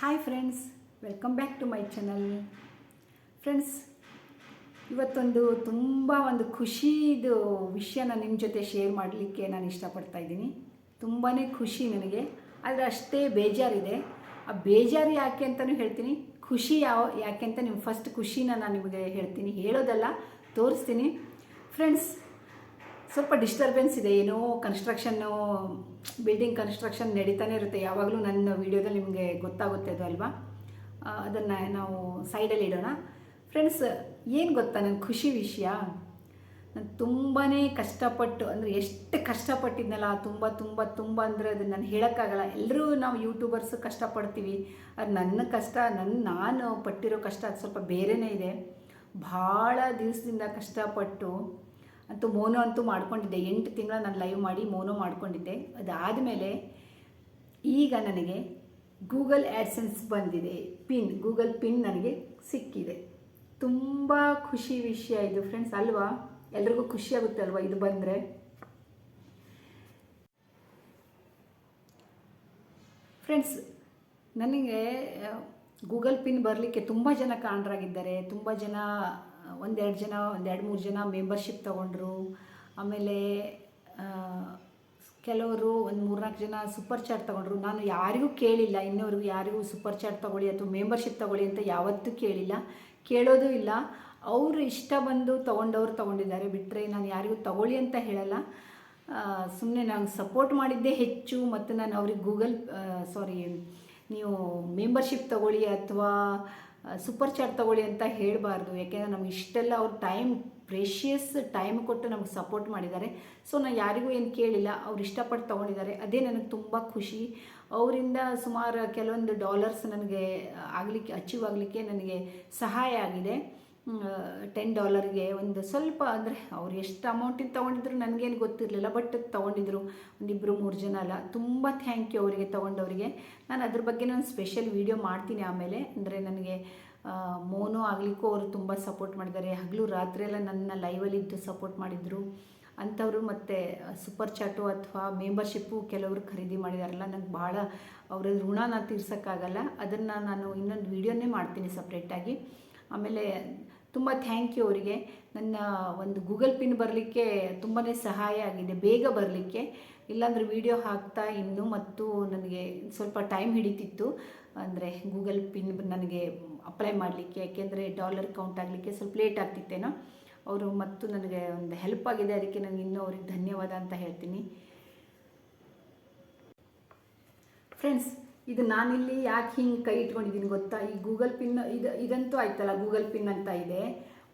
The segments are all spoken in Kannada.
Hi friends, welcome back to my channel. Friends, ಇವತ್ತೊಂದು ತುಂಬ ಖುಷಿದು ವಿಷಯನ ನಿಮ್ಮ ಜೊತೆ ಶೇರ್ ಮಾಡಲಿಕ್ಕೆ ನಾನು ಇಷ್ಟಪಡ್ತಾ ಇದ್ದೀನಿ. ತುಂಬಾ ಖುಷಿ ನನಗೆ, ಆದರೆ ಅಷ್ಟೇ ಬೇಜಾರಿದೆ. ಆ ಬೇಜಾರು ಯಾಕೆ ಅಂತಲೂ ಹೇಳ್ತೀನಿ, ಖುಷಿ ಯಾಕೆ ಅಂತ ನೀವು ಫಸ್ಟ್ ಖುಷಿನ ನಾನು ನಿಮಗೆ ಹೇಳ್ತೀನಿ, ಹೇಳೋದಲ್ಲ ತೋರಿಸ್ತೀನಿ. ಫ್ರೆಂಡ್ಸ್, ಸ್ವಲ್ಪ ಡಿಸ್ಟರ್ಬೆನ್ಸ್ ಇದೆ, ಏನೋ ಕನ್ಸ್ಟ್ರಕ್ಷನ್ನು, ಬಿಲ್ಡಿಂಗ್ ಕನ್ಸ್ಟ್ರಕ್ಷನ್ ನಡೀತಾನೆ ಇರುತ್ತೆ. ಯಾವಾಗಲೂ ನನ್ನ ವೀಡಿಯೋದಲ್ಲಿ ನಿಮಗೆ ಗೊತ್ತಾಗುತ್ತೆ ಅದು ಅಲ್ವಾ. ಅದನ್ನು ನಾವು ಸೈಡಲ್ಲಿ ಇಡೋಣ. ಫ್ರೆಂಡ್ಸ್, ಏನು ಗೊತ್ತಾ ನನ್ನ ಖುಷಿ ವಿಷಯ, ನಾನು ತುಂಬಾ ಕಷ್ಟಪಟ್ಟು, ಅಂದರೆ ಎಷ್ಟು ಕಷ್ಟಪಟ್ಟಿದ್ನಲ್ಲ, ತುಂಬ ಅಂದರೆ ಅದನ್ನು ನಾನು ಹೇಳೋಕ್ಕಾಗಲ್ಲ. ಎಲ್ಲರೂ ನಾವು ಯೂಟ್ಯೂಬರ್ಸು ಕಷ್ಟಪಡ್ತೀವಿ, ಅದು ನನ್ನ ಕಷ್ಟ, ನಾನು ಪಟ್ಟಿರೋ ಕಷ್ಟ ಅದು ಸ್ವಲ್ಪ ಬೇರೆಯೇ ಇದೆ. ಭಾಳ ದಿವಸದಿಂದ ಕಷ್ಟಪಟ್ಟು ಅಂತೂ ಮೋನೋ ಅಂತೂ ಮಾಡ್ಕೊಂಡಿದ್ದೆ. 8 ತಿಂಗಳ ನಾನು ಲೈವ್ ಮಾಡಿ ಮೋನೋ ಮಾಡ್ಕೊಂಡಿದ್ದೆ. ಅದಾದಮೇಲೆ ಈಗ ನನಗೆ ಗೂಗಲ್ ಆ್ಯಡ್ಸೆನ್ಸ್ ಬಂದಿದೆ, ಗೂಗಲ್ ಪಿನ್ ನನಗೆ ಸಿಕ್ಕಿದೆ. ತುಂಬ ಖುಷಿ ವಿಷಯ ಇದು ಫ್ರೆಂಡ್ಸ್, ಅಲ್ವಾ? ಎಲ್ರಿಗೂ ಖುಷಿಯಾಗುತ್ತೆ ಅಲ್ವಾ ಇದು ಬಂದರೆ? ಫ್ರೆಂಡ್ಸ್, ನನಗೆ ಗೂಗಲ್ ಪಿನ್ ಬರಲಿಕ್ಕೆ ತುಂಬ ಜನ ಕಾರಣರಾಗಿದ್ದಾರೆ. ತುಂಬ ಜನ, ಒಂದೆರಡು ಮೂರು ಜನ ಮೆಂಬರ್ಶಿಪ್ ತೊಗೊಂಡ್ರು. ಆಮೇಲೆ ಕೆಲವರು 3-4 ಜನ ಸೂಪರ್ ಚಾಟ್ ತೊಗೊಂಡ್ರು. ನಾನು ಯಾರಿಗೂ ಕೇಳಿಲ್ಲ, ಇನ್ನೂವರೆಗೂ ಯಾರಿಗೂ ಸೂಪರ್ ಚಾಟ್ ತೊಗೊಳ್ಳಿ ಅಥವಾ ಮೆಂಬರ್ಶಿಪ್ ತೊಗೊಳ್ಳಿ ಅಂತ ಯಾವತ್ತೂ ಕೇಳಿಲ್ಲ, ಕೇಳೋದು ಇಲ್ಲ. ಅವರು ಇಷ್ಟ ಬಂದು ತೊಗೊಂಡಿದ್ದಾರೆ, ಬಿಟ್ಟರೆ ನಾನು ಯಾರಿಗೂ ತೊಗೊಳ್ಳಿ ಅಂತ ಹೇಳಲ್ಲ. ಸುಮ್ಮನೆ ನಾನು ಸಪೋರ್ಟ್ ಮಾಡಿದ್ದೇ ಹೆಚ್ಚು. ಮತ್ತು ನಾನು ಅವ್ರಿಗೆ ನೀವು ಮೆಂಬರ್ಶಿಪ್ ತೊಗೊಳ್ಳಿ ಅಥವಾ ಸೂಪರ್ ಚಾಟ್ ತೊಗೊಳ್ಳಿ ಅಂತ ಹೇಳಬಾರ್ದು. ಯಾಕೆಂದರೆ ನಮ್ಗೆ ಇಷ್ಟೆಲ್ಲ ಅವ್ರು ಪ್ರೇಷಿಯಸ್ ಟೈಮ್ ಕೊಟ್ಟು ನಮಗೆ ಸಪೋರ್ಟ್ ಮಾಡಿದ್ದಾರೆ. ಸೊ ನಾನು ಯಾರಿಗೂ ಏನು ಕೇಳಿಲ್ಲ, ಅವ್ರು ಇಷ್ಟಪಟ್ಟು ತೊಗೊಂಡಿದ್ದಾರೆ. ಅದೇ ನನಗೆ ತುಂಬ ಖುಷಿ. ಅವರಿಂದ ಸುಮಾರು ಕೆಲವೊಂದು ಡಾಲರ್ಸ್ ನನಗೆ ಅಚೀವ್ ಆಗಲಿಕ್ಕೆ ನನಗೆ ಸಹಾಯ ಆಗಿದೆ. $10ಗೆ ಒಂದು ಸ್ವಲ್ಪ, ಅಂದರೆ ಅವ್ರು ಎಷ್ಟು ಅಮೌಂಟಿಂದ ತೊಗೊಂಡಿದ್ರು ನನಗೇನು ಗೊತ್ತಿರಲಿಲ್ಲ, ಬಟ್ ತೊಗೊಂಡಿದ್ರು. 1-2-3 ಜನ ಅಲ್ಲ. ತುಂಬ ಥ್ಯಾಂಕ್ ಯು ಅವರಿಗೆ, ತೊಗೊಂಡವರಿಗೆ. ನಾನು ಅದ್ರ ಬಗ್ಗೆ ನಾನು ಸ್ಪೆಷಲ್ ವೀಡಿಯೋ ಮಾಡ್ತೀನಿ ಆಮೇಲೆ. ಅಂದರೆ ನನಗೆ ಮೋನೋ ಆಗಲಿಕ್ಕೂ ಅವರು ತುಂಬ ಸಪೋರ್ಟ್ ಮಾಡಿದ್ದಾರೆ. ಹಗಲು ರಾತ್ರಿ ಎಲ್ಲ ನನ್ನ ಲೈವಲ್ಲಿದ್ದು ಸಪೋರ್ಟ್ ಮಾಡಿದರು ಅಂಥವರು. ಮತ್ತು ಸೂಪರ್ ಚಾಟು ಅಥವಾ ಮೆಂಬರ್ಶಿಪ್ಪು ಕೆಲವರು ಖರೀದಿ ಮಾಡಿದಾರಲ್ಲ, ನನಗೆ ಭಾಳ ಅವರ ಋಣನ ತೀರ್ಸೋಕ್ಕಾಗಲ್ಲ. ಅದನ್ನು ನಾನು ಇನ್ನೊಂದು ವೀಡಿಯೋನೇ ಮಾಡ್ತೀನಿ ಸಪ್ರೇಟಾಗಿ. ಆಮೇಲೆ ತುಂಬ ಥ್ಯಾಂಕ್ ಯು ಅವರಿಗೆ. ನನ್ನ ಒಂದು ಗೂಗಲ್ ಪಿನ್ ಬರಲಿಕ್ಕೆ ತುಂಬಾ ಸಹಾಯ ಆಗಿದೆ, ಬೇಗ ಬರಲಿಕ್ಕೆ. ಇಲ್ಲಾಂದರೆ ವೀಡಿಯೋ ಹಾಕ್ತಾ ಮತ್ತು ನನಗೆ ಸ್ವಲ್ಪ ಟೈಮ್ ಹಿಡಿತಿತ್ತು. ಅಂದರೆ ಗೂಗಲ್ ಪಿನ್ ನನಗೆ ಅಪ್ಲೈ ಮಾಡಲಿಕ್ಕೆ, ಯಾಕೆಂದರೆ ಡಾಲರ್ ಕೌಂಟ್ ಆಗಲಿಕ್ಕೆ ಸ್ವಲ್ಪ ಲೇಟ್ ಆಗ್ತಿತ್ತೇನೋ. ಅವರು ಮತ್ತು ನನಗೆ ಒಂದು ಹೆಲ್ಪ್ ಆಗಿದೆ, ಅದಕ್ಕೆ ನನಗೆ ಇನ್ನೂ ಅವ್ರಿಗೆ ಧನ್ಯವಾದ ಅಂತ ಹೇಳ್ತೀನಿ. ಫ್ರೆಂಡ್ಸ್, ಇದು ನಾನಿಲ್ಲಿ ಯಾಕೆ ಹಿಂಗೆ ಕೈ ಇಟ್ಕೊಂಡಿದ್ದೀನಿ ಗೊತ್ತಾ? ಈ ಗೂಗಲ್ ಪಿನ್ ಇದಂತೂ ಆಯ್ತಲ್ಲ, ಗೂಗಲ್ ಪಿನ್ ಅಂತ ಇದೆ.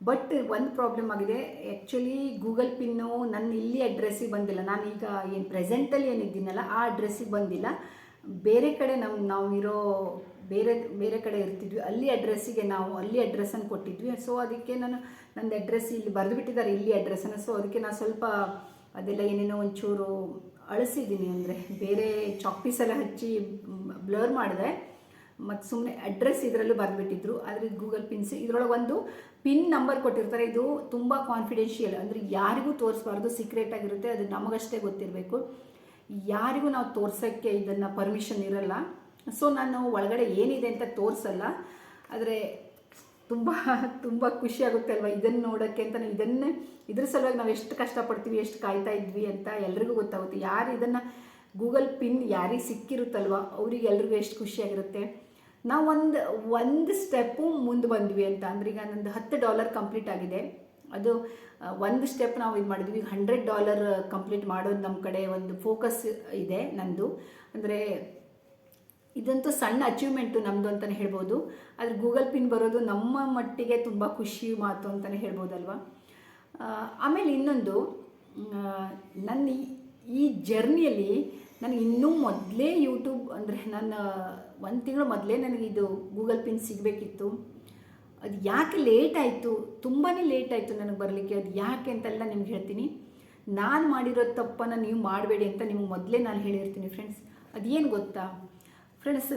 ಬಟ್ ಒಂದು ಪ್ರಾಬ್ಲಮ್ ಆಗಿದೆ. ಆ್ಯಕ್ಚುಲಿ ಗೂಗಲ್ ಪಿನ್ನು ನನ್ನ ಇಲ್ಲಿ ಅಡ್ರೆಸ್ಸಿಗೆ ಬಂದಿಲ್ಲ. ನಾನೀಗ ಏನು ಪ್ರೆಸೆಂಟಲ್ಲಿ ಏನಿದ್ದೀನಲ್ಲ ಆ ಅಡ್ರೆಸ್ಸಿಗೆ ಬಂದಿಲ್ಲ. ಬೇರೆ ಕಡೆ ನಾವು ಇರೋ ಬೇರೆ ಕಡೆ ಇರ್ತಿದ್ವಿ, ಅಲ್ಲಿ ಅಡ್ರೆಸ್ಸನ್ನು ಕೊಟ್ಟಿದ್ವಿ. ಸೊ ಅದಕ್ಕೆ ನಂದು ಅಡ್ರೆಸ್ ಇಲ್ಲಿ ಬರೆದು ಬಿಟ್ಟಿದ್ದಾರೆ, ಇಲ್ಲಿ ಅಡ್ರೆಸ್ಸನ್ನು. ಸೊ ಅದಕ್ಕೆ ನಾನು ಸ್ವಲ್ಪ ಅದೆಲ್ಲ ಏನೇನೋ ಒಂಚೂರು ಅಳಿಸಿದ್ದೀನಿ, ಅಂದರೆ ಬೇರೆ ಚಾಕ್ ಪೀಸೆಲ್ಲ ಹಚ್ಚಿ ಬ್ಲರ್ ಮಾಡಿದೆ. ಮತ್ತು ಸುಮ್ಮನೆ ಅಡ್ರೆಸ್ ಇದರಲ್ಲೂ ಬರೆದುಬಿಟ್ಟಿದ್ರು. ಆದರೆ ಗೂಗಲ್ ಪಿನ್ಸ್ ಇದರೊಳಗೆ ಒಂದು ಪಿನ್ ನಂಬರ್ ಕೊಟ್ಟಿರ್ತಾರೆ. ಇದು ತುಂಬ ಕಾನ್ಫಿಡೆನ್ಷಿಯಲ್, ಅಂದರೆ ಯಾರಿಗೂ ತೋರಿಸ್ಬಾರ್ದು, ಸೀಕ್ರೆಟ್ ಆಗಿರುತ್ತೆ. ಅದು ನಮಗಷ್ಟೇ ಗೊತ್ತಿರಬೇಕು. ಯಾರಿಗೂ ನಾವು ತೋರ್ಸೋಕ್ಕೆ ಇದನ್ನು ಪರ್ಮಿಷನ್ ಇರಲ್ಲ. ಸೊ ನಾನು ಒಳಗಡೆ ಏನಿದೆ ಅಂತ ತೋರಿಸಲ್ಲ. ಆದರೆ ತುಂಬ ಖುಷಿಯಾಗುತ್ತೆ ಅಲ್ವಾ ಇದನ್ನು ನೋಡೋಕ್ಕೆ ಅಂತ. ಇದ್ರ ಸಲುವಾಗಿ ನಾವು ಎಷ್ಟು ಕಷ್ಟಪಡ್ತೀವಿ, ಎಷ್ಟು ಕಾಯ್ತಾ ಇದ್ವಿ ಅಂತ ಎಲ್ರಿಗೂ ಗೊತ್ತಾಗುತ್ತೆ. ಯಾರು ಇದನ್ನು ಗೂಗಲ್ ಪಿನ್ ಯಾರಿಗೆ ಸಿಕ್ಕಿರುತ್ತಲ್ವ ಅವರಿಗೆ ಎಲ್ರಿಗೂ ಎಷ್ಟು ಖುಷಿಯಾಗಿರುತ್ತೆ. ನಾವು ಒಂದು ಸ್ಟೆಪ್ಪು ಮುಂದೆ ಬಂದ್ವಿ ಅಂತ. ಅಂದರೆ ಈಗ ನಂದು $10 ಕಂಪ್ಲೀಟ್ ಆಗಿದೆ. ಅದು ಒಂದು ಸ್ಟೆಪ್ ನಾವು ಇದು ಮಾಡಿದ್ವಿ. ಈಗ $100 ಕಂಪ್ಲೀಟ್ ಮಾಡೋದು ನಮ್ಮ ಕಡೆ ಒಂದು ಫೋಕಸ್ ಇದೆ ನಂದು. ಅಂದರೆ ಇದಂತೂ ಸಣ್ಣ ಅಚೀವ್ಮೆಂಟು ನಮ್ಮದು ಅಂತಲೇ ಹೇಳ್ಬೋದು. ಆದರೆ ಗೂಗಲ್ ಪಿನ್ ಬರೋದು ನಮ್ಮ ಮಟ್ಟಿಗೆ ತುಂಬ ಖುಷಿ ಮಾತು ಅಂತಲೇ ಹೇಳ್ಬೋದಲ್ವ. ಆಮೇಲೆ ಇನ್ನೊಂದು, ನನ್ನ ಈ ಜರ್ನಿಯಲ್ಲಿ ನನಗೆ ಇನ್ನೂ ಮೊದಲೇ ಯೂಟ್ಯೂಬ್, ಅಂದರೆ ನನ್ನ 1 ತಿಂಗಳು ಮೊದಲೇ ನನಗೆ ಇದು ಗೂಗಲ್ ಪಿನ್ ಸಿಗಬೇಕಿತ್ತು. ಅದು ಯಾಕೆ ಲೇಟ್ ಆಯಿತು, ತುಂಬಾ ಲೇಟ್ ಆಯಿತು ನನಗೆ ಬರಲಿಕ್ಕೆ. ಅದು ಯಾಕೆ ಅಂತೆಲ್ಲ ನಿಮ್ಗೆ ಹೇಳ್ತೀನಿ. ನಾನು ಮಾಡಿರೋ ತಪ್ಪನ್ನು ನೀವು ಮಾಡಬೇಡಿ ಅಂತ ನಿಮ್ಗೆ ಮೊದಲೇ ನಾನು ಹೇಳಿರ್ತೀನಿ ಫ್ರೆಂಡ್ಸ್. ಅದೇನು ಗೊತ್ತಾ ಫ್ರೆಂಡ್ಸ್,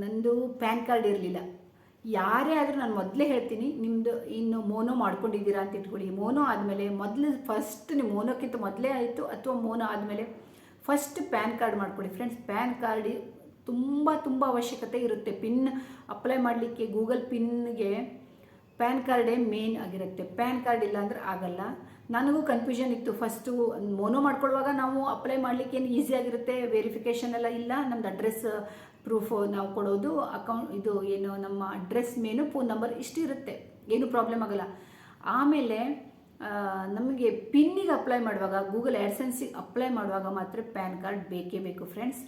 ನಂದು ಪ್ಯಾನ್ ಕಾರ್ಡ್ ಇರಲಿಲ್ಲ. ಯಾರೇ ಆದರೂ ನಾನು ಮೊದಲೇ ಹೇಳ್ತೀನಿ, ನಿಮ್ಮದು ಇನ್ನು ಮೋನೋ ಮಾಡ್ಕೊಂಡಿದ್ದೀರಾ ಅಂತ ಇಟ್ಕೊಳ್ಳಿ. ಮೋನೋ ಆದಮೇಲೆ ಫಸ್ಟ್ ನೀವು ಮೋನೋಕ್ಕಿಂತ ಮೊದಲೇ ಆಯಿತು ಅಥವಾ ಮೋನೋ ಆದಮೇಲೆ ಫಸ್ಟ್ ಪ್ಯಾನ್ ಕಾರ್ಡ್ ಮಾಡ್ಕೊಳ್ಳಿ ಫ್ರೆಂಡ್ಸ್. ಪ್ಯಾನ್ ಕಾರ್ಡ್ ತುಂಬ ಅವಶ್ಯಕತೆ ಇರುತ್ತೆ. ಪಿನ್ ಅಪ್ಲೈ ಮಾಡಲಿಕ್ಕೆ ಗೂಗಲ್ ಪಿನ್ಗೆ ಪ್ಯಾನ್ ಕಾರ್ಡೇ ಮೇನ್ ಆಗಿರುತ್ತೆ. ಪ್ಯಾನ್ ಕಾರ್ಡ್ ಇಲ್ಲ ಅಂದರೆ ಆಗಲ್ಲ. ನನಗೂ ಕನ್ಫ್ಯೂಷನ್ ಇತ್ತು. ಫಸ್ಟು ಮೋನೋ ಮಾಡ್ಕೊಳ್ಳುವಾಗ ನಾವು ಅಪ್ಲೈ ಮಾಡಲಿಕ್ಕೆ ಏನು ಈಸಿ ಆಗಿರುತ್ತೆ, ವೆರಿಫಿಕೇಷನ್ ಎಲ್ಲ ಇಲ್ಲ, ನಮ್ಮದು ಅಡ್ರೆಸ್ ಪ್ರೂಫ್ ನಾವು ಕೊಡೋದು, ಅಕೌಂಟ್ ಇದು ಏನು ನಮ್ಮ ಅಡ್ರೆಸ್ ಮೇನು ಫೋನ್ ನಂಬರ್ ಇಷ್ಟು ಇರುತ್ತೆ, ಏನು ಪ್ರಾಬ್ಲಮ್ ಆಗಲ್ಲ. ಆಮೇಲೆ ನಮಗೆ ಪಿನ್ನಿಗೆ ಅಪ್ಲೈ ಮಾಡುವಾಗ, ಗೂಗಲ್ ಆ್ಯಡ್ಸೆನ್ಸಿಗೆ ಅಪ್ಲೈ ಮಾಡುವಾಗ ಮಾತ್ರ ಪ್ಯಾನ್ ಕಾರ್ಡ್ ಬೇಕೇ ಬೇಕು ಫ್ರೆಂಡ್ಸ್.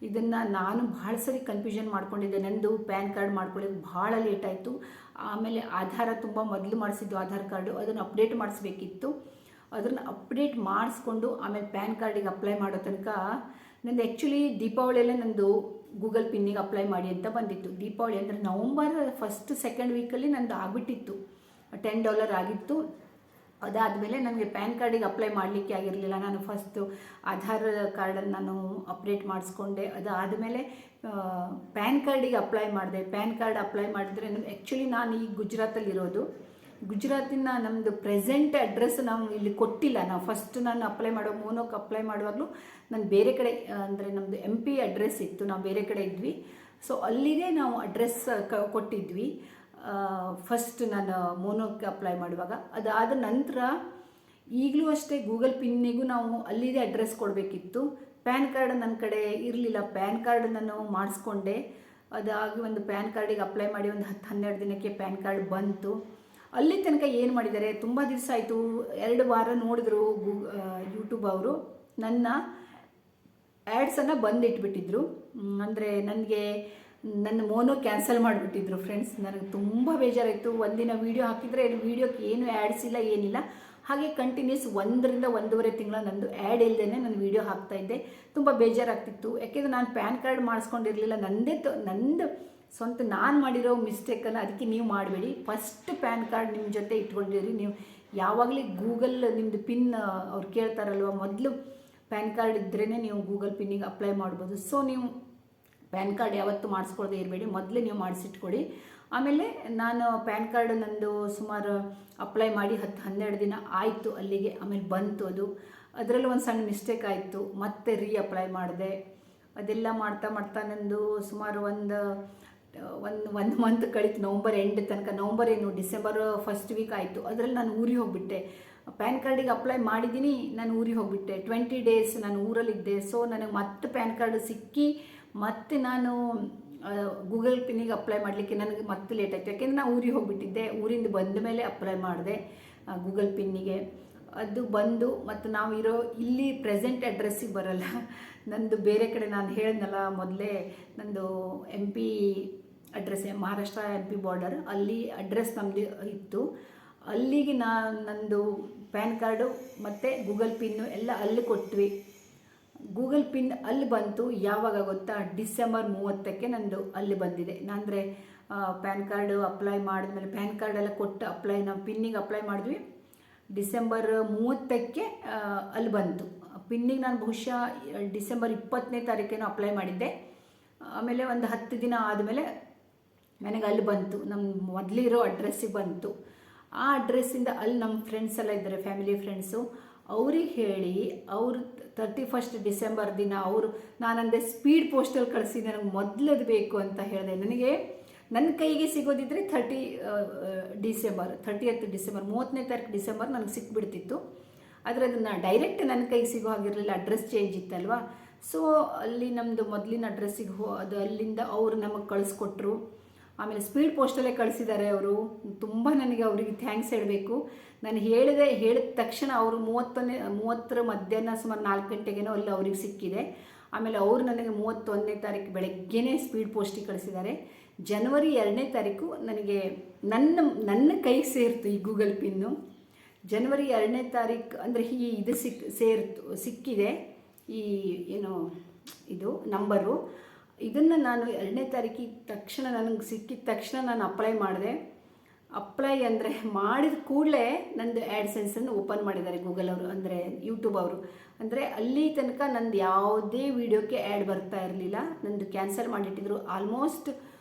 ಇದನ್ನು ನಾನು ಭಾಳ ಸರಿ ಕನ್ಫ್ಯೂಷನ್ ಮಾಡ್ಕೊಂಡಿದ್ದೆ. ನಂದು ಪ್ಯಾನ್ ಕಾರ್ಡ್ ಮಾಡ್ಕೊಳ್ಳೋದು ಭಾಳ ಲೇಟ್ ಆಯಿತು. ಆಮೇಲೆ ಆಧಾರ ತುಂಬ ಮೊದಲು ಮಾಡಿಸಿದ್ದು ಆಧಾರ್ ಕಾರ್ಡು, ಅದನ್ನು ಅಪ್ಡೇಟ್ ಮಾಡಿಸ್ಬೇಕಿತ್ತು. ಅದನ್ನು ಅಪ್ಡೇಟ್ ಮಾಡಿಸ್ಕೊಂಡು ಆಮೇಲೆ ಪ್ಯಾನ್ ಕಾರ್ಡಿಗೆ ಅಪ್ಲೈ ಮಾಡೋ ತನಕ ನಂದು ಆ್ಯಕ್ಚುಲಿ ದೀಪಾವಳಿಯಲ್ಲೇ ನಂದು ಗೂಗಲ್ ಪಿನ್ನಿಗೆ ಅಪ್ಲೈ ಮಾಡಿ ಅಂತ ಬಂದಿತ್ತು. ದೀಪಾವಳಿ ಅಂದರೆ ನವಂಬರ್ 1st 2nd ವೀಕಲ್ಲಿ ನಂದು ಆಗಿಬಿಟ್ಟಿತ್ತು, $10 ಆಗಿತ್ತು. ಅದಾದಮೇಲೆ ನನಗೆ ಪ್ಯಾನ್ ಕಾರ್ಡಿಗೆ ಅಪ್ಲೈ ಮಾಡಲಿಕ್ಕೆ ಆಗಿರಲಿಲ್ಲ. ನಾನು ಫಸ್ಟು ಆಧಾರ್ ಕಾರ್ಡನ್ನು ನಾನು ಅಪ್ಡೇಟ್ ಮಾಡಿಸ್ಕೊಂಡೆ. ಅದಾದಮೇಲೆ ಪ್ಯಾನ್ ಕಾರ್ಡಿಗೆ ಅಪ್ಲೈ ಮಾಡಿದೆ. ಪ್ಯಾನ್ ಕಾರ್ಡ್ ಅಪ್ಲೈ ಮಾಡಿದ್ರೆ ಆ್ಯಕ್ಚುಲಿ ನಾನು ಈ ಗುಜರಾತಲ್ಲಿರೋದು. ಗುಜರಾತಿನ ನಮ್ಮದು ಪ್ರೆಸೆಂಟ್ ಅಡ್ರೆಸ್ ನಾವು ಇಲ್ಲಿ ಕೊಟ್ಟಿಲ್ಲ. ನಾವು ಫಸ್ಟ್ ನಾನು ಅಪ್ಲೈ ಮಾಡೋ ಮೋನೋಕ್ಕೆ ಅಪ್ಲೈ ಮಾಡುವಾಗಲೂ ನಾನು ಬೇರೆ ಕಡೆ, ಅಂದರೆ ನಮ್ಮದು MP ಅಡ್ರೆಸ್ ಇತ್ತು, ನಾವು ಬೇರೆ ಕಡೆ ಇದ್ವಿ. ಸೊ ಅಲ್ಲಿಗೆ ನಾವು ಅಡ್ರೆಸ್ ಕೊಟ್ಟಿದ್ವಿ ಫಸ್ಟ್ ನಾನು ಮೋನೋಕ್ಕೆ ಅಪ್ಲೈ ಮಾಡುವಾಗ. ಅದಾದ ನಂತರ ಈಗಲೂ ಅಷ್ಟೇ ಗೂಗಲ್ ಪಿನ್ನಿಗೂ ನಾವು ಅಲ್ಲಿದೆ ಅಡ್ರೆಸ್ ಕೊಡಬೇಕಿತ್ತು. ಪ್ಯಾನ್ ಕಾರ್ಡ್ ನನ್ನ ಕಡೆ ಇರಲಿಲ್ಲ. ಪ್ಯಾನ್ ಕಾರ್ಡ್ ನಾನು ಮಾಡಿಸ್ಕೊಂಡೆ. ಅದಾಗಿ ಒಂದು ಪ್ಯಾನ್ ಕಾರ್ಡಿಗೆ ಅಪ್ಲೈ ಮಾಡಿ ಒಂದು 10-12 ದಿನಕ್ಕೆ ಪ್ಯಾನ್ ಕಾರ್ಡ್ ಬಂತು. ಅಲ್ಲಿ ತನಕ ಏನು ಮಾಡಿದ್ದಾರೆ, ತುಂಬ ದಿವಸ ಆಯಿತು, 2 ವಾರ ನೋಡಿದ್ರು ಯೂಟ್ಯೂಬ್ ಅವರು ನನ್ನ ಆ್ಯಡ್ಸನ್ನು ಬಂದಿಟ್ಬಿಟ್ಟಿದ್ರು. ಅಂದರೆ ನನಗೆ ನನ್ನ ಮೋನೋ ಕ್ಯಾನ್ಸಲ್ ಮಾಡಿಬಿಟ್ಟಿದ್ರು ಫ್ರೆಂಡ್ಸ್. ನನಗೆ ತುಂಬ ಬೇಜಾರಾಯಿತು. ಒಂದಿನ ವೀಡಿಯೋ ಹಾಕಿದರೆ ವೀಡಿಯೋಕ್ಕೆ ಏನು ಆ್ಯಡ್ಸ್ ಇಲ್ಲ, ಏನಿಲ್ಲ. ಹಾಗೆ ಕಂಟಿನ್ಯೂಸ್ 1 ರಿಂದ 1.5 ತಿಂಗಳ ನಂದು ಆ್ಯಡ್ ಇಲ್ಲದೇ ನಾನು ವೀಡಿಯೋ ಹಾಕ್ತಾಯಿದ್ದೆ. ತುಂಬ ಬೇಜಾರಾಗ್ತಿತ್ತು. ಯಾಕೆಂದರೆ ನಾನು ಪ್ಯಾನ್ ಕಾರ್ಡ್ ಮಾಡಿಸ್ಕೊಂಡಿರಲಿಲ್ಲ. ನಂದು ಸ್ವಂತ ನಾನು ಮಾಡಿರೋ ಮಿಸ್ಟೇಕನ್ನು ಅದಕ್ಕೆ ನೀವು ಮಾಡಬೇಡಿ. ಫಸ್ಟ್ ಪ್ಯಾನ್ ಕಾರ್ಡ್ ನಿಮ್ಮ ಜೊತೆ ಇಟ್ಕೊಂಡಿರಿ. ನೀವು ಯಾವಾಗಲೇ ಗೂಗಲ್ ನಿಮ್ಮದು ಪಿನ್ ಅವ್ರು ಕೇಳ್ತಾರಲ್ವ, ಮೊದಲು ಪ್ಯಾನ್ ಕಾರ್ಡ್ ಇದ್ರೇ ನೀವು ಗೂಗಲ್ ಪಿನ್ನಿಗೆ ಅಪ್ಲೈ ಮಾಡ್ಬೋದು. ಸೊ ನೀವು ಪ್ಯಾನ್ ಕಾರ್ಡ್ ಯಾವತ್ತೂ ಮಾಡಿಸ್ಕೊಳ್ದೇ ಇರಬೇಡಿ, ಮೊದಲೇ ನೀವು ಮಾಡಿಸಿಟ್ಕೊಡಿ. ಆಮೇಲೆ ನಾನು ಪ್ಯಾನ್ ಕಾರ್ಡ್ ನಂದು ಸುಮಾರು ಅಪ್ಲೈ ಮಾಡಿ 10-12 ದಿನ ಆಯಿತು ಅಲ್ಲಿಗೆ. ಆಮೇಲೆ ಬಂತು ಅದು. ಅದರಲ್ಲೂ ಒಂದು ಸಣ್ಣ ಮಿಸ್ಟೇಕ್ ಆಯಿತು. ಮತ್ತೆ ಅಪ್ಲೈ ಮಾಡಿದೆ. ಅದೆಲ್ಲ ಮಾಡ್ತಾ ನಂದು ಸುಮಾರು ಒಂದು ಮಂತ್ ಕಳೀತು. ನವಂಬರ್ ಎಂಡ್ ತನಕ, ಡಿಸೆಂಬರ್ 1st ವೀಕ್ ಆಯಿತು. ಅದರಲ್ಲಿ ನಾನು ಊರಿಗೆ ಹೋಗಿಬಿಟ್ಟೆ. ಪ್ಯಾನ್ ಕಾರ್ಡಿಗೆ ಅಪ್ಲೈ ಮಾಡಿದ್ದೀನಿ, ನಾನು ಊರಿಗೆ ಹೋಗಿಬಿಟ್ಟೆ. 20 ಡೇಸ್ ನಾನು ಊರಲ್ಲಿದ್ದೆ. ಸೊ ನನಗೆ ಮತ್ತೆ ಪ್ಯಾನ್ ಕಾರ್ಡ್ ಸಿಕ್ಕಿ ಮತ್ತೆ ನಾನು ಗೂಗಲ್ ಪಿನ್ನಿಗೆ ಅಪ್ಲೈ ಮಾಡಲಿಕ್ಕೆ ನನಗೆ ಮತ್ತೆ ಲೇಟ್ ಆಯಿತು. ಯಾಕೆಂದರೆ ನಾನು ಊರಿಗೆ ಹೋಗಿಬಿಟ್ಟಿದ್ದೆ. ಊರಿಂದ ಬಂದ ಮೇಲೆ ಅಪ್ಲೈ ಮಾಡಿದೆ ಗೂಗಲ್ ಪಿನ್ನಿಗೆ. ಅದು ಬಂದು ಮತ್ತು ನಾವು ಇರೋ ಇಲ್ಲಿ ಪ್ರೆಸೆಂಟ್ ಅಡ್ರೆಸ್ಸಿಗೆ ಬರಲ್ಲ. ನಂದು ಬೇರೆ ಕಡೆ ನಾನು ಹೇಳಿದ್ನಲ್ಲ ಮೊದಲೇ, ನಂದು MP address, Maharashtra MP border, ಅಲ್ಲಿ ಅಡ್ರೆಸ್ ನಮ್ಮದು ಇತ್ತು. ಅಲ್ಲಿಗೆ ನಂದು ಪ್ಯಾನ್ ಕಾರ್ಡು ಮತ್ತು ಗೂಗಲ್ ಪಿನ್ನು ಎಲ್ಲ ಅಲ್ಲಿ ಕೊಟ್ವಿ. ಗೂಗಲ್ ಪಿನ್ ಅಲ್ಲಿ ಬಂತು ಯಾವಾಗ ಗೊತ್ತಾ, ಡಿಸೆಂಬರ್ 30ಕ್ಕೆ ನಂದು ಅಲ್ಲಿ ಬಂದಿದೆ. ಅಂದರೆ ಪ್ಯಾನ್ ಕಾರ್ಡು ಅಪ್ಲೈ ಮಾಡಿದ್ಮೇಲೆ ಪ್ಯಾನ್ ಕಾರ್ಡೆಲ್ಲ ಕೊಟ್ಟು ನಾವು ಪಿನ್ನಿಗೆ ಅಪ್ಲೈ ಮಾಡಿದ್ವಿ. ಡಿಸೆಂಬರ್ 30ಕ್ಕೆ ಅಲ್ಲಿ ಬಂತು ಪಿನ್ನಿಗೆ. ನಾನು ಬಹುಶಃ ಡಿಸೆಂಬರ್ 20ನೇ ತಾರೀಕೇನೋ ಅಪ್ಲೈ ಮಾಡಿದ್ದೆ. ಆಮೇಲೆ ಒಂದು 10 ದಿನ ಆದಮೇಲೆ ನನಗೆ ಅಲ್ಲಿ ಬಂತು, ನಮ್ಮ ಮೊದಲಿರೋ ಅಡ್ರೆಸ್ಸಿಗೆ ಬಂತು. ಆ ಅಡ್ರೆಸ್ಸಿಂದ ಅಲ್ಲಿ ನಮ್ಮ ಫ್ರೆಂಡ್ಸ್ ಎಲ್ಲ ಇದ್ದಾರೆ, ಫ್ಯಾಮಿಲಿ ಫ್ರೆಂಡ್ಸು. ಅವ್ರಿಗೆ ಹೇಳಿ ಅವರು 31st ಡಿಸೆಂಬರ್ ದಿನ ನಾನಂದೆ ಸ್ಪೀಡ್ ಪೋಸ್ಟಲ್ಲಿ ಕಳಿಸಿ, ನನಗೆ ಮೊದಲದು ಬೇಕು ಅಂತ ಹೇಳಿದೆ. ನನಗೆ ನನ್ನ ಕೈಗೆ ಸಿಗೋದಿದ್ರೆ 30th ಡಿಸೆಂಬರ್ 30ನೇ ತಾರೀಕು ಡಿಸೆಂಬರ್ ನನಗೆ ಸಿಕ್ಬಿಡ್ತಿತ್ತು. ಆದರೆ ಅದನ್ನು ಡೈರೆಕ್ಟ್ ನನ್ನ ಕೈಗೆ ಸಿಗೋ ಹಾಗಿರಲಿಲ್ಲ, ಅಡ್ರೆಸ್ ಚೇಂಜ್ ಇತ್ತಲ್ವ. ಸೊ ಅಲ್ಲಿ ನಮ್ಮದು ಮೊದಲಿನ ಅಡ್ರೆಸ್ಸಿಗೆ ಅದು ಅಲ್ಲಿಂದ ಅವರು ನಮಗೆ ಕಳಿಸ್ಕೊಟ್ರು. ಆಮೇಲೆ ಸ್ಪೀಡ್ ಪೋಸ್ಟಲ್ಲೇ ಕಳಿಸಿದ್ದಾರೆ ಅವರು. ತುಂಬ ನನಗೆ ಅವರಿಗೆ ಥ್ಯಾಂಕ್ಸ್ ಹೇಳಬೇಕು. ನಾನು ಹೇಳಿದ ತಕ್ಷಣ ಅವರು 30 ಮಧ್ಯಾಹ್ನ ಸುಮಾರು 4 ಗಂಟೆಗೇನೋ ಅಲ್ಲಿ ಅವ್ರಿಗೆ ಸಿಕ್ಕಿದೆ. ಆಮೇಲೆ ಅವರು ನನಗೆ 31ನೇ ತಾರೀಕು ಬೆಳಗ್ಗೆನೇ ಸ್ಪೀಡ್ ಪೋಸ್ಟಿಗೆ ಕಳಿಸಿದ್ದಾರೆ. ಜನವರಿ 2ನೇ ತಾರೀಕು ನನಗೆ ನನ್ನ ಕೈಗೆ ಸೇರಿತು ಈ ಗೂಗಲ್ ಪಿನ್ನು. ಜನವರಿ 2ನೇ ತಾರೀಕು ಅಂದರೆ ಇದು ಸಿಕ್ಕಿದೆ ಈ ಏನು ಇದು ನಂಬರು. ಇದನ್ನು ನಾನು 2ನೇ ತಾರೀಕಿಗೆ ತಕ್ಷಣ ನನಗೆ ಸಿಕ್ಕಿದ ತಕ್ಷಣ ನಾನು ಅಪ್ಲೈ ಮಾಡಿದೆ. ಅಪ್ಲೈ ಅಂದರೆ ಮಾಡಿದ ಕೂಡಲೇ ನಂದು ಆ್ಯಡ್ಸೆನ್ಸನ್ನು ಓಪನ್ ಮಾಡಿದ್ದಾರೆ ಗೂಗಲ್ ಅವರು, ಅಂದರೆ ಯೂಟ್ಯೂಬ್ ಅವರು. ಅಂದರೆ ಅಲ್ಲಿ ತನಕ ನಂದು ಯಾವುದೇ ವೀಡಿಯೋಕ್ಕೆ ಆ್ಯಡ್ ಬರ್ತಾ ಇರಲಿಲ್ಲ. ನಂದು ಕ್ಯಾನ್ಸಲ್ ಮಾಡಿಟ್ಟಿದ್ರು. ಆಲ್ಮೋಸ್ಟ್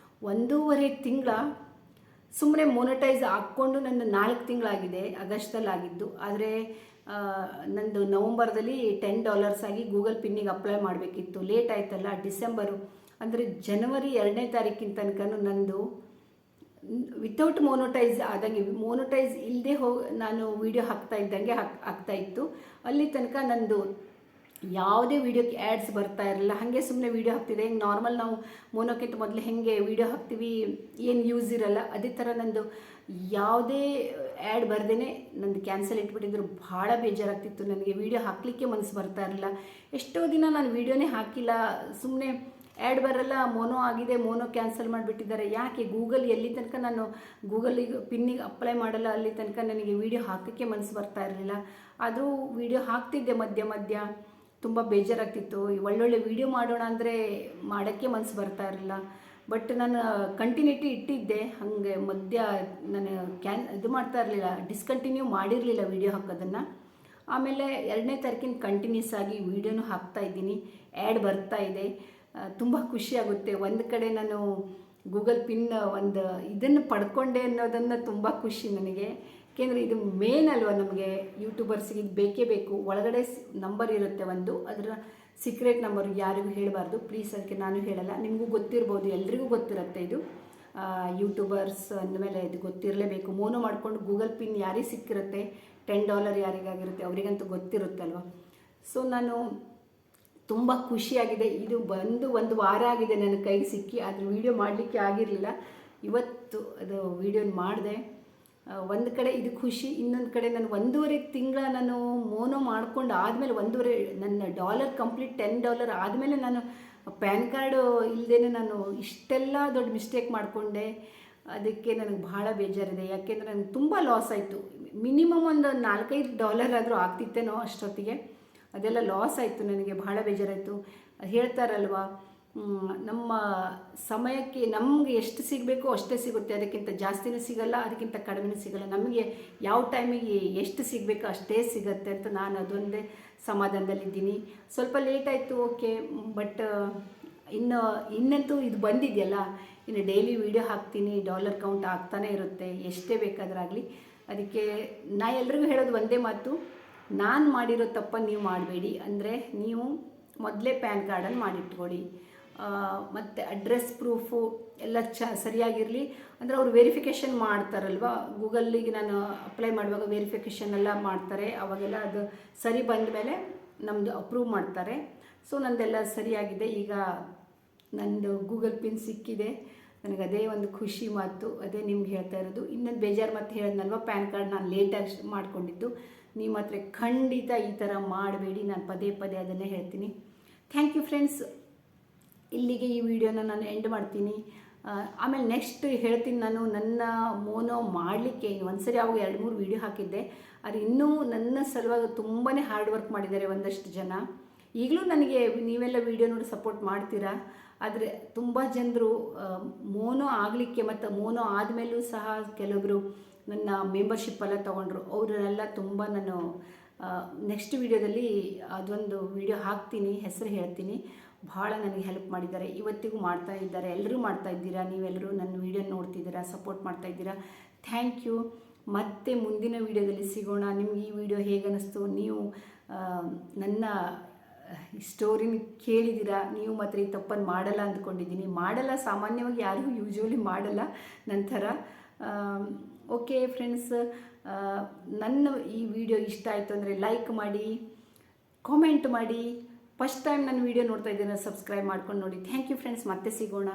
1.5 ತಿಂಗಳ ಸುಮ್ಮನೆ ಮೊನಟೈಸ್ ಹಾಕ್ಕೊಂಡು ನಂದು 4 ತಿಂಗಳಾಗಿದೆ, ಆಗಸ್ಟಲ್ಲಿ ಆಗಿದ್ದು. ಆದರೆ ನಂದು ನವಂಬರ್ದಲ್ಲಿ $10 ಆಗಿ ಗೂಗಲ್ ಪಿನ್ನಿಗೆ ಅಪ್ಲೈ ಮಾಡಬೇಕಿತ್ತು. ಲೇಟ್ ಆಯ್ತಲ್ಲ, ಡಿಸೆಂಬರು ಅಂದರೆ ಜನವರಿ 2ನೇ ತಾರೀಕಿನ ತನಕ ನಂದು ವಿತೌಟ್ ಮೋನೋಟೈಸ್ ಆದಂಗೆ, ಮೋನೋಟೈಸ್ ಇಲ್ಲದೆ ನಾನು ವೀಡಿಯೋ ಹಾಕ್ತಾ ಇದ್ದಂಗೆ ಆಗ್ತಾ ಇತ್ತು. ಅಲ್ಲಿ ತನಕ ನಂದು ಯಾವುದೇ ವೀಡಿಯೋಕ್ಕೆ ಆ್ಯಡ್ಸ್ ಬರ್ತಾ ಇರಲಿಲ್ಲ. ಹಾಗೆ ಸುಮ್ಮನೆ ವೀಡಿಯೋ ಹಾಕ್ತಿದೆ. ಹಿಂಗೆ ನಾರ್ಮಲ್ ನಾವು ಮೋನೋಕ್ಕಿಂತ ಮೊದಲು ಹೇಗೆ ವೀಡಿಯೋ ಹಾಕ್ತೀವಿ, ಏನು ಯೂಸ್ ಇರಲ್ಲ, ಅದೇ ಥರ ನಂದು ಯಾವುದೇ ಆ್ಯಡ್ ಬರ್ದೇ ನಂದು ಕ್ಯಾನ್ಸಲ್ ಇಟ್ಬಿಟ್ಟಿದ್ರು. ಭಾಳ ಬೇಜಾರಾಗ್ತಿತ್ತು ನನಗೆ. ವೀಡಿಯೋ ಹಾಕಲಿಕ್ಕೆ ಮನಸ್ಸು ಬರ್ತಾ ಇರಲಿಲ್ಲ. ಎಷ್ಟೋ ದಿನ ನಾನು ವೀಡಿಯೋನೇ ಹಾಕಿಲ್ಲ. ಸುಮ್ಮನೆ ಆ್ಯಡ್ ಬರಲ್ಲ, ಮೋನೋ ಆಗಿದೆ, ಮೋನೋ ಕ್ಯಾನ್ಸಲ್ ಮಾಡಿಬಿಟ್ಟಿದ್ದಾರೆ. ಯಾಕೆ ಗೂಗಲ್ ಎಲ್ಲಿ ತನಕ ನಾನು ಗೂಗಲಿಗೆ ಪಿನ್ನಿಗೆ ಅಪ್ಲೈ ಮಾಡಲ್ಲ ಅಲ್ಲಿ ತನಕ ನನಗೆ ವೀಡಿಯೋ ಹಾಕೋಕ್ಕೆ ಮನಸ್ಸು ಬರ್ತಾ ಇರಲಿಲ್ಲ. ಆದರೂ ವೀಡಿಯೋ ಹಾಕ್ತಿದ್ದೆ ಮಧ್ಯ ತುಂಬ ಬೇಜಾರಾಗ್ತಿತ್ತು. ಒಳ್ಳೊಳ್ಳೆ ವೀಡಿಯೋ ಮಾಡೋಣ ಅಂದರೆ ಮಾಡೋಕ್ಕೆ ಮನಸ್ಸು ಬರ್ತಾ ಇರಲಿಲ್ಲ. ಬಟ್ ನಾನು ಕಂಟಿನ್ಯೂಟಿ ಇಟ್ಟಿದ್ದೆ. ಹಾಗೆ ನಾನು ಇದು ಮಾಡ್ತಾ ಇರಲಿಲ್ಲ, ಡಿಸ್ಕಂಟಿನ್ಯೂ ಮಾಡಿರಲಿಲ್ಲ ವೀಡಿಯೋ ಹಾಕೋದನ್ನು. ಆಮೇಲೆ 2ನೇ ತಾರೀಕಿನ ಕಂಟಿನ್ಯೂಸ್ ಆಗಿ ವೀಡಿಯೋನು ಹಾಕ್ತಾ ಇದ್ದೀನಿ. ಆ್ಯಡ್ ಬರ್ತಾ ಇದೆ. ತುಂಬ ಖುಷಿಯಾಗುತ್ತೆ. ಒಂದು ಕಡೆ ನಾನು ಗೂಗಲ್ ಪಿನ್ ಒಂದು ಇದನ್ನು ಪಡ್ಕೊಂಡೆ ಅನ್ನೋದನ್ನು ತುಂಬ ಖುಷಿ ನನಗೆ. ಏಕೆಂದರೆ ಇದು ಮೇನ್ ಅಲ್ವಾ ನಮಗೆ ಯೂಟ್ಯೂಬರ್ಸಿಗೆ, ಇದು ಬೇಕೇ ಬೇಕು. ಒಳಗಡೆ ನಂಬರ್ ಇರುತ್ತೆ ಒಂದು, ಅದರ ಸೀಕ್ರೆಟ್ ನಂಬರ್ ಯಾರಿಗೂ ಹೇಳಬಾರ್ದು ಪ್ಲೀಸ್. ಅದಕ್ಕೆ ನಾನು ಹೇಳಲ್ಲ, ನಿಮಗೂ ಗೊತ್ತಿರ್ಬೋದು, ಎಲ್ರಿಗೂ ಗೊತ್ತಿರುತ್ತೆ ಇದು. ಯೂಟ್ಯೂಬರ್ಸ್ ಅಂದಮೇಲೆ ಇದು ಗೊತ್ತಿರಲೇಬೇಕು. ಮೋನೋ ಮಾಡಿಕೊಂಡು ಗೂಗಲ್ ಪಿನ್ ಯಾರಿಗೆ ಸಿಕ್ಕಿರುತ್ತೆ, $10 ಯಾರಿಗಾಗಿರುತ್ತೆ ಅವರಿಗಂತೂ ಗೊತ್ತಿರುತ್ತಲ್ವ. ಸೊ ನಾನು ತುಂಬ ಖುಷಿಯಾಗಿದೆ. ಇದು ಒಂದು ವಾರ ಆಗಿದೆ ನನ್ನ ಕೈಗೆ ಸಿಕ್ಕಿ. ಆದರೆ ವೀಡಿಯೋ ಮಾಡಲಿಕ್ಕೆ ಆಗಿರಲಿಲ್ಲ. ಇವತ್ತು ಅದು ವೀಡಿಯೋ ಮಾಡಿದೆ. ಒಂದು ಕಡೆ ಇದು ಖುಷಿ, ಇನ್ನೊಂದು ಕಡೆ ನಾನು 1.5 ತಿಂಗಳ ನಾನು ಮೋನೋ ಮಾಡ್ಕೊಂಡು ಆದಮೇಲೆ ನನ್ನ ಡಾಲರ್ ಕಂಪ್ಲೀಟ್ $10 ಆದಮೇಲೆ ನಾನು ಪ್ಯಾನ್ ಕಾರ್ಡು ಇಲ್ಲದೇ ನಾನು ಇಷ್ಟೆಲ್ಲ ದೊಡ್ಡ ಮಿಸ್ಟೇಕ್ ಮಾಡಿಕೊಂಡೆ. ಅದಕ್ಕೆ ನನಗೆ ಭಾಳ ಬೇಜಾರಿದೆ. ಯಾಕೆಂದರೆ ನನಗೆ ತುಂಬ ಲಾಸ್ ಆಯಿತು. ಮಿನಿಮಮ್ ಒಂದು $4-5 ಆದರೂ ಆಗ್ತಿತ್ತೇನೋ ಅಷ್ಟೊತ್ತಿಗೆ. ಅದೆಲ್ಲ ಲಾಸ್ ಆಯಿತು. ನನಗೆ ಭಾಳ ಬೇಜಾರಾಯಿತು. ಹೇಳ್ತಾರಲ್ವ, ನಮ್ಮ ಸಮಯಕ್ಕೆ ನಮಗೆ ಎಷ್ಟು ಸಿಗಬೇಕೋ ಅಷ್ಟೇ ಸಿಗುತ್ತೆ, ಅದಕ್ಕಿಂತ ಜಾಸ್ತಿನೂ ಸಿಗಲ್ಲ, ಅದಕ್ಕಿಂತ ಕಡಿಮೆನೂ ಸಿಗಲ್ಲ. ನಮಗೆ ಯಾವ ಟೈಮಿಗೆ ಎಷ್ಟು ಸಿಗಬೇಕೋ ಅಷ್ಟೇ ಸಿಗುತ್ತೆ ಅಂತ ನಾನು ಅದೊಂದೇ ಸಮಾಧಾನದಲ್ಲಿದ್ದೀನಿ. ಸ್ವಲ್ಪ ಲೇಟ್ ಆಯಿತು, ಓಕೆ. ಬಟ್ ಇನ್ನಂತೂ ಇದು ಬಂದಿದೆಯಲ್ಲ, ಇನ್ನು ಡೈಲಿ ವೀಡಿಯೋ ಹಾಕ್ತೀನಿ. ಡಾಲರ್ ಕೌಂಟ್ ಆಗ್ತಾನೆ ಇರುತ್ತೆ, ಎಷ್ಟೇ ಬೇಕಾದ್ರಾಗಲಿ. ಅದಕ್ಕೆ ನಾ ಎಲ್ರಿಗೂ ಹೇಳೋದು ಒಂದೇ ಮಾತು, ನಾನು ಮಾಡಿರೋ ತಪ್ಪನ್ನು ನೀವು ಮಾಡಬೇಡಿ. ಅಂದರೆ ನೀವು ಮೊದಲೇ ಪ್ಯಾನ್ ಕಾರ್ಡನ್ನು ಮಾಡಿಟ್ಕೊಳ್ಳಿ. ಮತ್ತು ಅಡ್ರೆಸ್ ಪ್ರೂಫು ಎಲ್ಲ ಸರಿಯಾಗಿರಲಿ. ಅಂದರೆ ಅವರು ವೆರಿಫಿಕೇಷನ್ ಮಾಡ್ತಾರಲ್ವ, ಗೂಗಲ್ಲಿಗೆ ನಾನು ಅಪ್ಲೈ ಮಾಡುವಾಗ ವೆರಿಫಿಕೇಷನ್ ಎಲ್ಲ ಮಾಡ್ತಾರೆ. ಅವಾಗೆಲ್ಲ ಅದು ಸರಿ ಬಂದ ಮೇಲೆ ನಮ್ಮದು ಅಪ್ರೂವ್ ಮಾಡ್ತಾರೆ. ಸೊ ನಂದೆಲ್ಲ ಸರಿಯಾಗಿದೆ. ಈಗ ನಂದು ಗೂಗಲ್ ಪಿನ್ ಸಿಕ್ಕಿದೆ. ನನಗೆ ಅದೇ ಒಂದು ಖುಷಿ ಮಾತು, ಅದೇ ನಿಮ್ಗೆ ಹೇಳ್ತಾ ಇರೋದು. ಇನ್ನೊಂದು ಬೇಜಾರು ಮತ್ತು ಹೇಳಿದ್ನಲ್ವ, ಪ್ಯಾನ್ ಕಾರ್ಡ್ ನಾನು ಲೇಟಾಗಿ ಮಾಡ್ಕೊಂಡಿದ್ದು. ನೀವು ಮಾತ್ರ ಖಂಡಿತ ಈ ಥರ ಮಾಡಬೇಡಿ. ನಾನು ಪದೇ ಅದನ್ನೇ ಹೇಳ್ತೀನಿ. Thank you friends. ಇಲ್ಲಿಗೆ ಈ ವಿಡಿಯೋನ ನಾನು ಎಂಡ್ ಮಾಡ್ತೀನಿ. ಆಮೇಲೆ ನೆಕ್ಸ್ಟ್ ಹೇಳ್ತೀನಿ, ನಾನು ನನ್ನ ಮೋನೋ ಮಾಡಲಿಕ್ಕೆ ಒಂದ್ಸರಿ ಅವಾಗ 2-3 ವೀಡಿಯೋ ಹಾಕಿದ್ದೆ. ಅದು ಇನ್ನೂ ನನ್ನ ಸಲುವಾಗಿ ತುಂಬಾ ಹಾರ್ಡ್ ವರ್ಕ್ ಮಾಡಿದ್ದಾರೆ ಒಂದಷ್ಟು ಜನ. ಈಗಲೂ ನನಗೆ ನೀವೆಲ್ಲ ವೀಡಿಯೋ ನೋಡಿ ಸಪೋರ್ಟ್ ಮಾಡ್ತೀರಾ. ಆದರೆ ತುಂಬ ಜನರು ಮೋನೋ ಆಗಲಿಕ್ಕೆ ಮತ್ತು ಮೋನೋ ಆದಮೇಲೂ ಸಹ ಕೆಲವೊಬ್ಬರು ನನ್ನ ಮೆಂಬರ್ಶಿಪ್ಪೆಲ್ಲ ತೊಗೊಂಡ್ರು. ಅವರೆಲ್ಲ ತುಂಬ ನಾನು ನೆಕ್ಸ್ಟ್ ವೀಡಿಯೋದಲ್ಲಿ ಅದೊಂದು ವೀಡಿಯೋ ಹಾಕ್ತೀನಿ, ಹೆಸರು ಹೇಳ್ತೀನಿ. ಭಾಳ ನನಗೆ ಹೆಲ್ಪ್ ಮಾಡಿದ್ದಾರೆ, ಇವತ್ತಿಗೂ ಮಾಡ್ತಾ ಇದ್ದಾರೆ. ಎಲ್ಲರೂ ಮಾಡ್ತಾ ಇದ್ದೀರಾ, ನೀವೆಲ್ಲರೂ ನನ್ನ ವೀಡಿಯೋ ನೋಡ್ತಿದ್ದೀರಾ, ಸಪೋರ್ಟ್ ಮಾಡ್ತಾ ಇದ್ದೀರಾ. Thank you. ಮತ್ತೆ ಮುಂದಿನ ವೀಡಿಯೋದಲ್ಲಿ ಸಿಗೋಣ. ನಿಮ್ಗೆ ಈ ವಿಡಿಯೋ ಹೇಗೆ ಅನ್ನಿಸ್ತು? ನೀವು ನನ್ನ ಸ್ಟೋರಿನ ಕೇಳಿದ್ದೀರಾ. ನೀವು ಮಾತ್ರ ಈ ತಪ್ಪನ್ನು ಮಾಡಲ್ಲ ಅಂದ್ಕೊಂಡಿದ್ದೀನಿ. ಮಾಡಲ್ಲ, ಸಾಮಾನ್ಯವಾಗಿ ಯಾರಿಗೂ ಯೂಶ್ವಲಿ ಮಾಡಲ್ಲ ನಂತರ. ಓಕೆ ಫ್ರೆಂಡ್ಸ್, ನನ್ನ ಈ ವಿಡಿಯೋ ಇಷ್ಟ ಆಯಿತು ಅಂದರೆ ಲೈಕ್ ಮಾಡಿ, ಕಾಮೆಂಟ್ ಮಾಡಿ. ಫಸ್ಟ್ ಟೈಮ್ ನನ್ನ ವಿಡಿಯೋ ನೋಡ್ತಾ ಇದ್ದೀರಾ, ಸಬ್ಸ್ಕ್ರೈಬ್ ಮಾಡ್ಕೊಂಡು ನೋಡಿ. Thank you friends. ಮತ್ತೆ ಸಿಗೋಣ.